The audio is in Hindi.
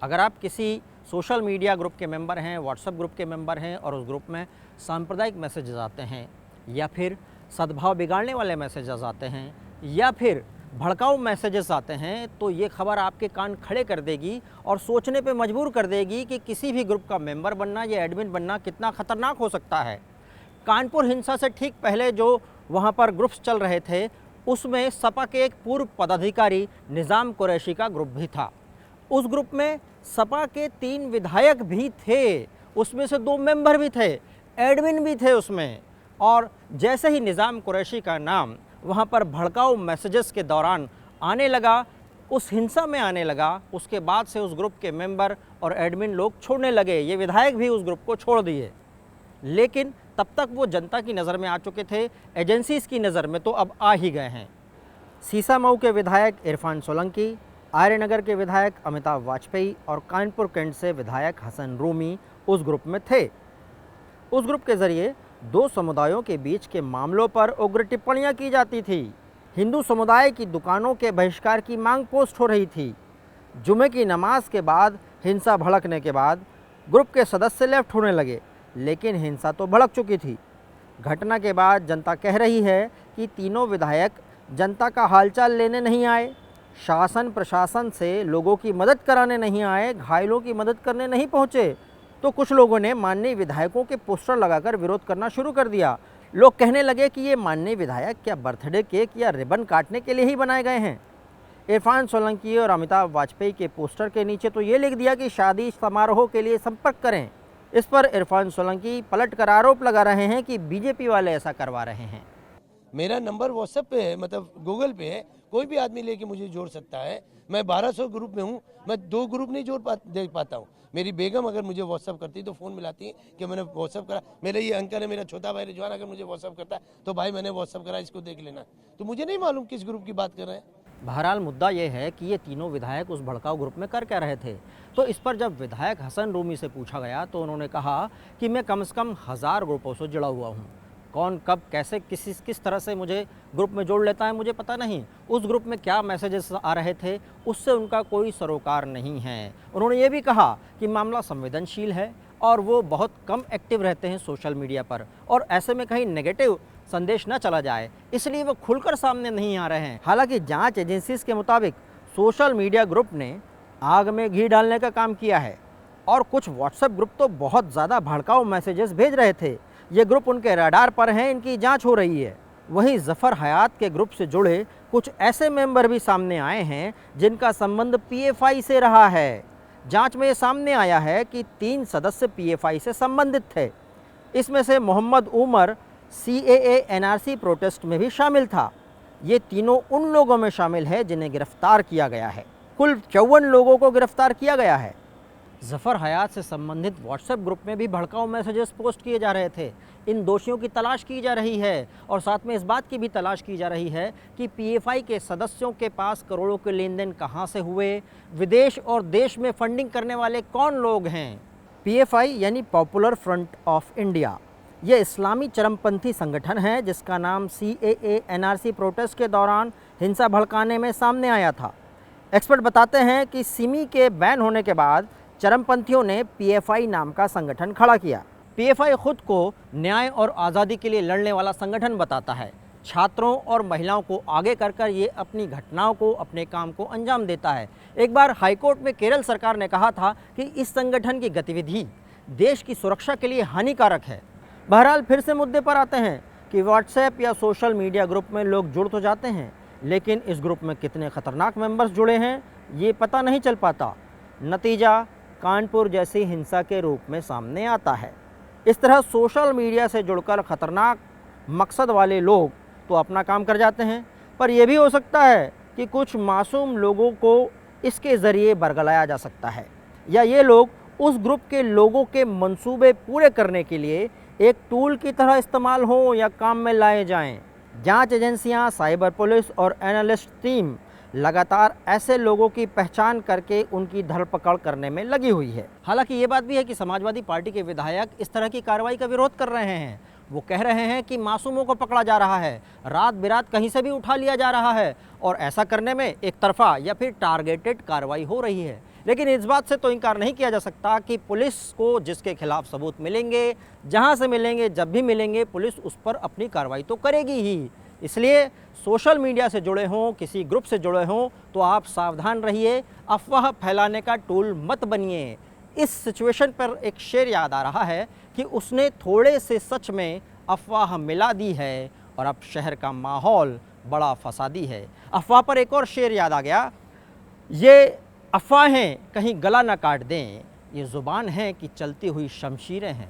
अगर आप किसी सोशल मीडिया ग्रुप के मेंबर हैं, व्हाट्सएप ग्रुप के मेंबर हैं और उस ग्रुप में सांप्रदायिक मैसेजेस आते हैं या फिर सद्भाव बिगाड़ने वाले मैसेजेस आते हैं या फिर भड़काऊ मैसेजेस आते हैं, तो ये खबर आपके कान खड़े कर देगी और सोचने पे मजबूर कर देगी कि किसी भी ग्रुप का मेंबर बनना या एडमिन बनना कितना ख़तरनाक हो सकता है। कानपुर हिंसा से ठीक पहले जो वहाँ पर ग्रुप्स चल रहे थे, उसमें सपा के एक पूर्व पदाधिकारी निज़ाम कुरैशी का ग्रुप भी था। उस ग्रुप में सपा के 3 विधायक भी थे, उसमें से 2 मेंबर भी थे, एडमिन भी थे उसमें। और जैसे ही निज़ाम कुरैशी का नाम वहाँ पर भड़काऊ मैसेजेस के दौरान आने लगा, उस हिंसा में आने लगा, उसके बाद से उस ग्रुप के मेंबर और एडमिन लोग छोड़ने लगे। ये विधायक भी उस ग्रुप को छोड़ दिए, लेकिन तब तक वो जनता की नज़र में आ चुके थे, एजेंसीज़ की नज़र में तो अब आ ही गए हैं। सीसामऊ के विधायक इरफान सोलंकी, आर्यनगर के विधायक अमिताभ वाजपेयी और कानपुर कैंट से विधायक हसन रूमी उस ग्रुप में थे। उस ग्रुप के ज़रिए 2 समुदायों के बीच के मामलों पर उग्र टिप्पणियां की जाती थी। हिंदू समुदाय की दुकानों के बहिष्कार की मांग पोस्ट हो रही थी। जुमे की नमाज के बाद हिंसा भड़कने के बाद ग्रुप के सदस्य लेफ्ट होने लगे, लेकिन हिंसा तो भड़क चुकी थी। घटना के बाद जनता कह रही है कि तीनों विधायक जनता का हालचाल लेने नहीं आए, शासन प्रशासन से लोगों की मदद कराने नहीं आए, घायलों की मदद करने नहीं पहुँचे। तो कुछ लोगों ने माननीय विधायकों के पोस्टर लगाकर विरोध करना शुरू कर दिया। लोग कहने लगे कि ये माननीय विधायक क्या बर्थडे केक या रिबन काटने के लिए ही बनाए गए हैं। इरफान सोलंकी और अमिताभ वाजपेयी के पोस्टर के नीचे तो ये लिख दिया कि शादी समारोह के लिए संपर्क करें। इस पर इरफान सोलंकी पलट कर आरोप लगा रहे हैं कि बीजेपी वाले ऐसा करवा रहे हैं। मेरा नंबर व्हाट्सएप पे है, मतलब गूगल पे है, कोई भी आदमी लेके मुझे जोड़ सकता है। मैं 1200 ग्रुप में हूँ, मैं 2 ग्रुप नहीं दे पाता हूँ। मेरी बेगम अगर मुझे व्हाट्सएप करती तो फ़ोन मिलाती कि मैंने व्हाट्सएप करा। मेरा ये अंकल है, मेरा छोटा भाई रिजवान, अगर मुझे व्हाट्सएप करता है तो भाई मैंने व्हाट्सएप करा, इसको देख लेना। तो मुझे नहीं मालूम किस ग्रुप की बात कर रहे हैं। बहरहाल मुद्दा ये है कि ये तीनों विधायक उस भड़काऊ ग्रुप में कर क्या रहे थे। तो इस पर जब विधायक हसन रूमी से पूछा गया तो उन्होंने कहा कि मैं कम से कम 1000 ग्रुपों से जुड़ा हुआ हूँ। कौन कब कैसे किस तरह से मुझे ग्रुप में जोड़ लेता है मुझे पता नहीं। उस ग्रुप में क्या मैसेजेस आ रहे थे उससे उनका कोई सरोकार नहीं है। उन्होंने ये भी कहा कि मामला संवेदनशील है और वो बहुत कम एक्टिव रहते हैं सोशल मीडिया पर, और ऐसे में कहीं नेगेटिव संदेश न चला जाए, इसलिए वो खुलकर सामने नहीं आ रहे हैं। हालांकि जांच एजेंसीज के मुताबिक सोशल मीडिया ग्रुप ने आग में घी डालने का काम किया है और कुछ व्हाट्सएप ग्रुप तो बहुत ज़्यादा भड़काऊ मैसेजेस भेज रहे थे। ये ग्रुप उनके रडार पर हैं, इनकी जांच हो रही है। वहीं ज़फ़र हयात के ग्रुप से जुड़े कुछ ऐसे मेंबर भी सामने आए हैं जिनका संबंध पीएफआई से रहा है। जांच में ये सामने आया है कि 3 सदस्य पीएफआई से संबंधित थे। इसमें से Mohammed Umar CAA NRC protest में भी शामिल था। ये तीनों उन लोगों में शामिल है जिन्हें गिरफ्तार किया गया है। कुल 54 लोगों को गिरफ्तार किया गया है। ज़फ़र हयात से संबंधित व्हाट्सएप ग्रुप में भी भड़काऊ मैसेजेस पोस्ट किए जा रहे थे। इन दोषियों की तलाश की जा रही है और साथ में इस बात की भी तलाश की जा रही है कि पीएफआई के सदस्यों के पास करोड़ों के लेन देन कहाँ से हुए, विदेश और देश में फंडिंग करने वाले कौन लोग हैं। पीएफआई यानी पॉपुलर फ्रंट ऑफ इंडिया, ये इस्लामी चरमपंथी संगठन है जिसका नाम सीएए एनआरसी प्रोटेस्ट के दौरान हिंसा भड़काने में सामने आया था। एक्सपर्ट बताते हैं कि सिमी के बैन होने के बाद चरमपंथियों ने पीएफआई नाम का संगठन खड़ा किया। पीएफआई खुद को न्याय और आज़ादी के लिए लड़ने वाला संगठन बताता है। छात्रों और महिलाओं को आगे कर ये अपनी घटनाओं को, अपने काम को अंजाम देता है। एक बार हाईकोर्ट में केरल सरकार ने कहा था कि इस संगठन की गतिविधि देश की सुरक्षा के लिए हानिकारक है। बहरहाल फिर से मुद्दे पर आते हैं कि व्हाट्सएप या सोशल मीडिया ग्रुप में लोग जुड़ तो जाते हैं, लेकिन इस ग्रुप में कितने खतरनाक मेंबर्स जुड़े हैं ये पता नहीं चल पाता। नतीजा कानपुर जैसी हिंसा के रूप में सामने आता है। इस तरह सोशल मीडिया से जुड़कर खतरनाक मकसद वाले लोग तो अपना काम कर जाते हैं, पर यह भी हो सकता है कि कुछ मासूम लोगों को इसके ज़रिए बरगलाया जा सकता है, या ये लोग उस ग्रुप के लोगों के मंसूबे पूरे करने के लिए एक टूल की तरह इस्तेमाल हों या काम में लाए जाएं। जांच एजेंसियां, साइबर पुलिस और एनालिस्ट टीम लगातार ऐसे लोगों की पहचान करके उनकी धरपकड़ करने में लगी हुई है। हालांकि ये बात भी है कि समाजवादी पार्टी के विधायक इस तरह की कार्रवाई का विरोध कर रहे हैं। वो कह रहे हैं कि मासूमों को पकड़ा जा रहा है, रात बिरात कहीं से भी उठा लिया जा रहा है और ऐसा करने में एक तरफा या फिर टारगेटेड कार्रवाई हो रही है। लेकिन इस बात से तो इनकार नहीं किया जा सकता कि पुलिस को जिसके खिलाफ सबूत मिलेंगे, जहां से मिलेंगे, जब भी मिलेंगे, पुलिस उस पर अपनी कार्रवाई तो करेगी ही। इसलिए सोशल मीडिया से जुड़े हों, किसी ग्रुप से जुड़े हों, तो आप सावधान रहिए, अफवाह फैलाने का टूल मत बनिए। इस सिचुएशन पर एक शेर याद आ रहा है कि उसने थोड़े से सच में अफवाह मिला दी है और अब शहर का माहौल बड़ा फसादी है। अफवाह पर एक और शेर याद आ गया, ये अफवाहें कहीं गला ना काट दें, ये ज़ुबान है कि चलती हुई शमशीरें हैं।